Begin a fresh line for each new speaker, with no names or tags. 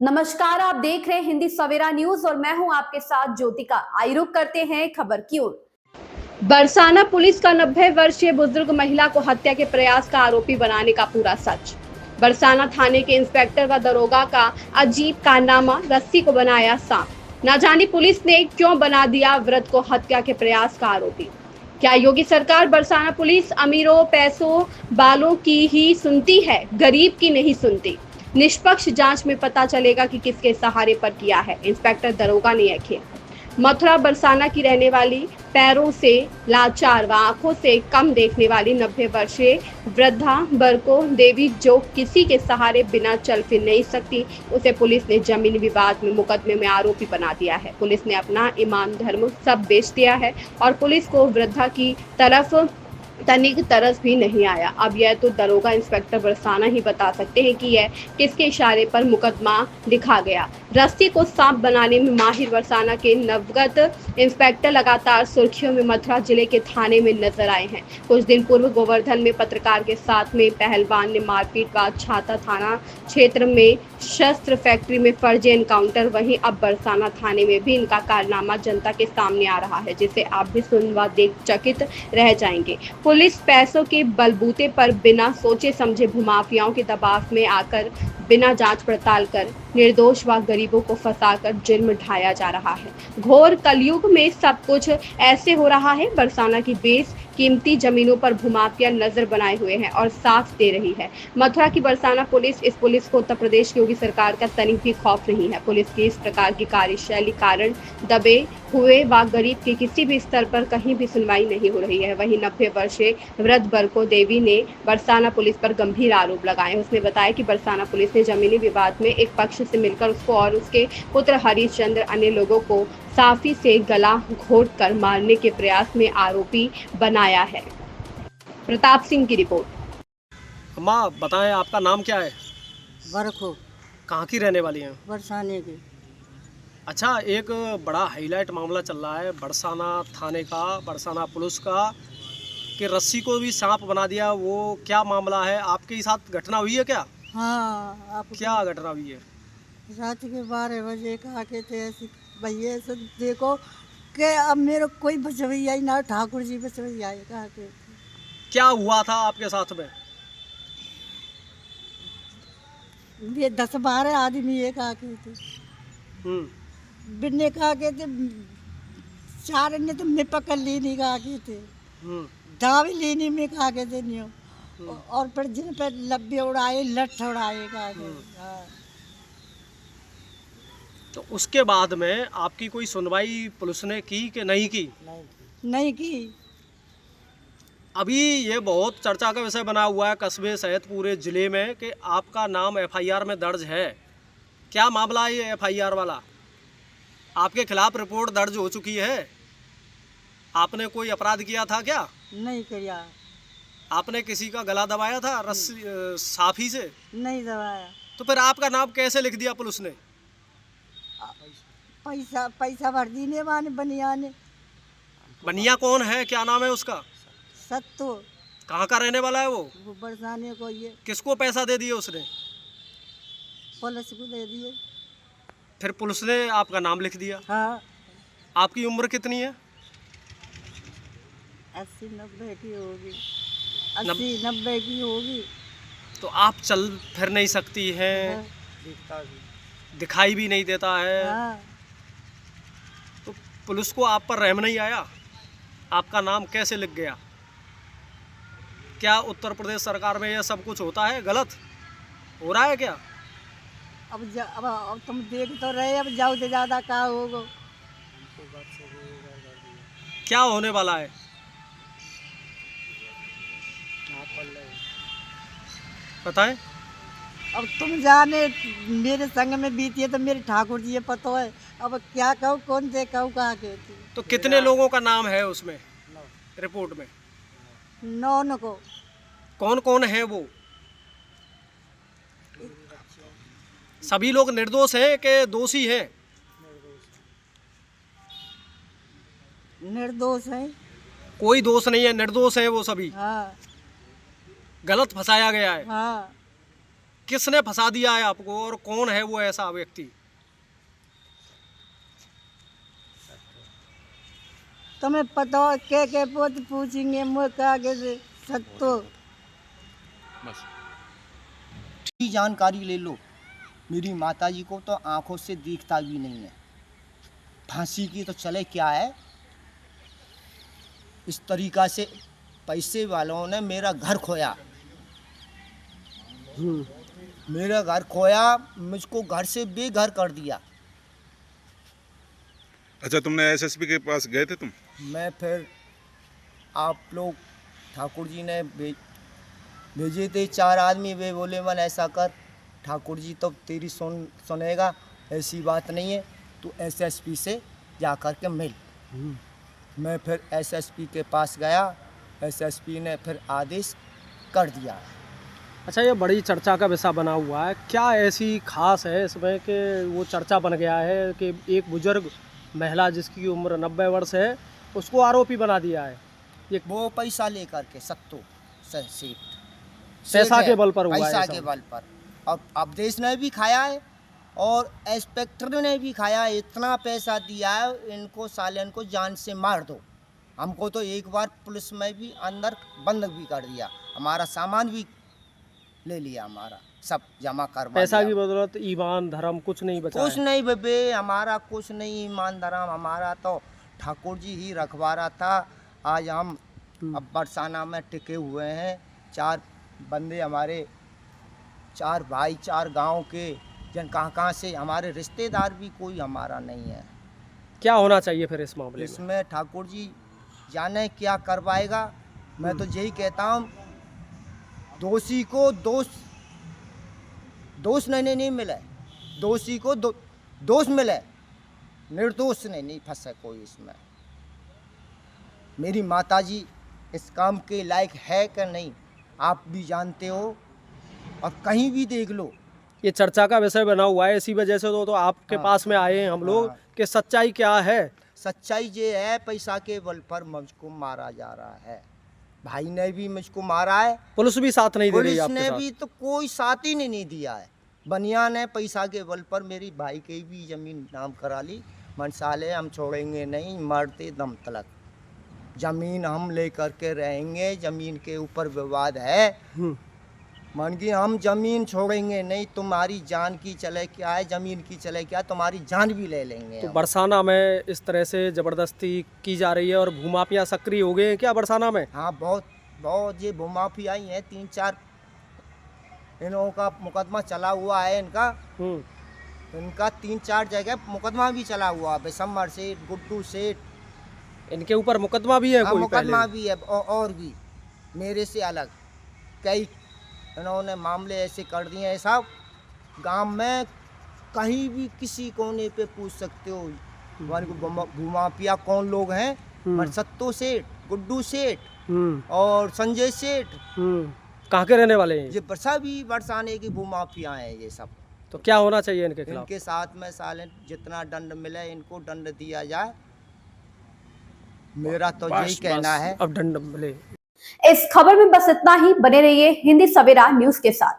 नमस्कार, आप देख रहे हैं हिंदी सवेरा न्यूज और मैं हूं आपके साथ ज्योतिका। आइए रुक करते हैं खबर की ओर। बरसाना पुलिस का 90 वर्षीय बुजुर्ग महिला को हत्या के प्रयास का आरोपी बनाने का पूरा सच। बरसाना थाने के इंस्पेक्टर व दरोगा का अजीब कारनामा, रस्सी को बनाया सांप। न जाने पुलिस ने क्यों बना दिया वृद्ध को हत्या के प्रयास का आरोपी। क्या योगी सरकार बरसाना पुलिस अमीरों, पैसों, बालों की ही सुनती है, गरीब की नहीं सुनती? निष्पक्ष जांच में पता चलेगा कि किसके सहारे पर किया है इंस्पेक्टर दरोगा ने यह खेल। मथुरा बरसाना की रहने वाली, पैरों से लाचार व आंखों से कम देखने वाली 90 वर्षीय वृद्धा बरको देवी, जो किसी के सहारे बिना चल फिर नहीं सकती, उसे पुलिस ने जमीन विवाद में मुकदमे में आरोपी बना दिया है। पुलिस ने अपना ईमान धर्म सब बेच दिया है और पुलिस को वृद्धा की तरफ तनिक तरस भी नहीं आया। अब यह तो दरोगा इंस्पेक्टर बरसाना ही बता सकते हैं कि यह किसके इशारे पर मुकदमा लिखा गया। रस्सी को सांप बनाने में माहिर बरसाना के नवगत इंस्पेक्टर लगातार सुर्खियों में मथुरा जिले के थाने में नजर आए हैं। कुछ दिन पूर्व गोवर्धन में पत्रकार के साथ में पहलवान ने मारपीट व छाता थाना क्षेत्र में शस्त्र फैक्ट्री में फर्जी एनकाउंटर, वहीं अब बरसाना थाने में भी इनका कारनामा जनता के सामने आ रहा है, जिसे आप भी सुन व देख चकित रह जाएंगे। पुलिस पैसों के बलबूते पर बिना सोचे समझे भूमाफियाओं के दबाव में आकर बिना जांच पड़ताल कर निर्दोष व गरीबों को फंसाकर जेल में ढाया जा रहा है। घोर कलयुग में सब कुछ ऐसे हो रहा है। बरसाना की बेस कीमती जमीनों पर भूमाफिया नजर बनाए हुए हैं और साथ दे रही है। मथुरा की बरसाना पुलिस, इस पुलिस को उत्तर प्रदेश की योगी सरकार का तनिक भी खौफ नहीं है। पुलिस की इस प्रकार की कार्यशैली कारण दबे हुए व गरीब के किसी भी स्तर पर कहीं भी सुनवाई नहीं हो रही है। वहीं 90 वर्षीय वृद्ध बरको देवी ने बरसाना पुलिस पर गंभीर आरोप लगाए। उसने बताया कि बरसाना पुलिस ने जमीनी विवाद में एक पक्ष से मिलकर उसको और उसके पुत्र हरिश्चंद्र अन्य लोगों को साफी से गला घोट कर मारने के प्रयास में आरोपी बनाया है। प्रताप सिंह की रिपोर्ट।
अम्मा बताएं, आपका नाम क्या है?
बरखो
कहाँ की रहने वाली हैं?
बरसाने की।
अच्छा, एक बड़ा हाईलाइट मामला चल रहा है बरसाना थाने का, बरसाना पुलिस का, कि रस्सी को भी सांप बना दिया। वो क्या मामला है? आपके साथ घटना हुई है क्या?
हाँ, आप
क्या घटना हुई है?
रात के 12 बजे कहा के थे ऐसे भैया से देखो कि अब मेरे कोई बचवैया ही ना, ठाकुर जी बचवैया है कहा के थे।
क्या हुआ था आपके साथ में?
ये 10-12 आदमी ये कहा के थे, बिन्ने कहा के थे, 4 ने तो मैं पकड़ ली नहीं कहा के थे, दावी लेनी में कहा के थे नहीं, और फिर जिन पर लब्बे उड़ाए, लठ उड़ाए कहा के। हाँ।
तो उसके बाद में आपकी कोई सुनवाई पुलिस ने की कि नहीं की?
नहीं की।
अभी ये बहुत चर्चा का विषय बना हुआ है कस्बे सहित पूरे ज़िले में कि आपका नाम एफआईआर में दर्ज है। क्या मामला है ये एफआईआर वाला? आपके खिलाफ रिपोर्ट दर्ज हो चुकी है। आपने कोई अपराध किया था क्या?
नहीं किया।
आपने किसी का गला दबाया था रस्सी साफी से?
नहीं दबाया।
तो फिर आपका नाम कैसे लिख दिया पुलिस ने?
पैसा भर दीने वाले बनिया ने।
बनिया कौन है, क्या नाम है उसका?
सत्तो।
कहाँ का रहने वाला है वो?
बरसाने को। ये
किसको पैसा दे दिए उसने?
पुलिस को दे दिए।
फिर पुलिस ने आपका नाम लिख दिया।
हाँ।
आपकी उम्र कितनी है?
80-90 की होगी। 80-90 की होगी।
तो आप चल फिर नहीं सकती हैं।
हाँ।
दिखाई भी नहीं देता है।
हाँ।
तो पुलिस को आप पर रहम नहीं आया? आपका नाम कैसे लिख गया? क्या उत्तर प्रदेश सरकार में यह सब कुछ होता है? गलत हो रहा है क्या?
अब तुम देख तो रहे, अब जाओ से ज्यादा क्या होगा?
क्या होने वाला है? बताएं।
अब तुम जाने, मेरे संग में बीती है तो मेरे ठाकुर जी ये पता है। अब क्या कहूँ, कौन से कहूँ, कहा के थी।
तो कितने लोगों का नाम है उसमें रिपोर्ट में?
9 को।
कौन कौन है वो? सभी लोग निर्दोष हैं कि दोषी हैं?
निर्दोष है।
कोई दोष नहीं है, निर्दोष हैं वो सभी।
हाँ।
गलत फंसाया गया है।
हाँ।
किसने फंसा दिया है आपको और कौन है वो ऐसा व्यक्ति?
तुम्हें पता हो के पोत पूछेंगे मुझे आगे से सत्तो
की जानकारी ले लो। मेरी माताजी को तो आंखों से दिखता भी नहीं है। फांसी की तो चले क्या है। इस तरीका से पैसे वालों ने मेरा घर खोया, मेरा घर खोया, मुझको घर से बेघर कर दिया।
अच्छा, तुमने एसएसपी के पास गए थे तुम?
मैं फिर आप लोग ठाकुर जी ने भेजे थे 4 आदमी। वे बोले मन ऐसा कर, ठाकुर जी तो तेरी सुनेगा, ऐसी बात नहीं है, तू एसएसपी से जा कर के मिल। मैं फिर एसएसपी के पास गया, एसएसपी ने फिर आदेश कर दिया।
अच्छा, ये बड़ी चर्चा का विषय बना हुआ है, क्या ऐसी खास है इसमें कि वो चर्चा बन गया है कि एक बुजुर्ग महिला जिसकी उम्र 90 वर्ष है उसको आरोपी बना दिया है? ये
वो पैसा लेकर के सत्तो सीट
पैसा के बल पर हुआ है
पैसा
ऐसा?
के बल पर। और अब देश ने भी खाया है और इंस्पेक्टर ने भी खाया है। इतना पैसा दिया है, इनको साले को जान से मार दो। हमको तो एक बार पुलिस में भी अंदर बंद भी कर दिया, हमारा सामान भी ले लिया, हमारा सब जमा करवा
पैसा
दिया।
की बदौलत ईमान धर्म कुछ नहीं बचा
कुछ
है।
नहीं बेबे, हमारा कुछ नहीं ईमान धर्म, हमारा तो ठाकुर जी ही रखवारा था। आज हम अब बरसाना में टिके हुए हैं। 4 बंदे हमारे, 4 भाई, 4 गांव के, जन कहाँ से, हमारे रिश्तेदार भी कोई हमारा नहीं है।
क्या होना चाहिए फिर इस मामले में?
इसमें ठाकुर जी जाने क्या करवाएगा। मैं तो यही कहता हूँ, दोषी को दोष नहीं मिले, दोषी को दोष मिले, निर्दोष नहीं फंसे कोई इसमें। मेरी माताजी इस काम के लायक है कि नहीं आप भी जानते हो, और कहीं भी देख लो।
ये चर्चा का विषय बना हुआ है, इसी वजह से तो आपके
हाँ।
पास में आए हैं हम लोग
हाँ।
कि सच्चाई क्या है।
सच्चाई ये है, पैसा के बल पर मुझको मारा जा रहा है। भाई ने भी मुझको मारा है,
पुलिस भी साथ नहीं दे रही है
पुलिस
आपके
ने
साथ।
भी तो कोई साथ ही नहीं दिया है। बनिया ने पैसा के बल पर मेरी भाई की भी जमीन नाम करा ली। मनसाले हम छोड़ेंगे नहीं, मरते दम तलक जमीन हम लेकर के रहेंगे। जमीन के ऊपर विवाद है, मान की हम जमीन छोड़ेंगे नहीं। तुम्हारी जान की चले क्या है, जमीन की चले क्या, तुम्हारी जान भी ले लेंगे
तो
हम।
बरसाना में इस तरह से जबरदस्ती की जा रही है और भूमाफिया सक्रिय हो गए हैं क्या बरसाना में?
हाँ, बहुत ये भूमाफिया ही हैं। 3-4 इन्हों का मुकदमा चला हुआ है। इनका 3-4 जगह मुकदमा भी चला हुआ है। बिशम्बर सेठ, गुड्डू सेठ,
इनके ऊपर मुकदमा भी है
हाँ,
कोई
मुकदमा
पहले?
भी है। और भी मेरे से अलग कई इन्होंने मामले ऐसे कर दिए हैं साहब। गांव में कहीं भी किसी कोने पे पूछ सकते हो हमारे को भूमाफिया कौन लोग हैं। सत्तो सेठ, गुड्डू सेठ और संजय सेठ,
कहाँ के रहने वाले हैं?
ये सभी बरसाने की भूमाफिया हैं ये सब।
तो क्या होना चाहिए इनके खिलाफ?
इनके साथ में साले जितना दंड मिले इनको दंड दिया जाए, मेरा तो यही कहना है।
अब दंड मिले।
इस खबर में बस इतना ही। बने रहिए हिंदी सवेरा न्यूज के साथ।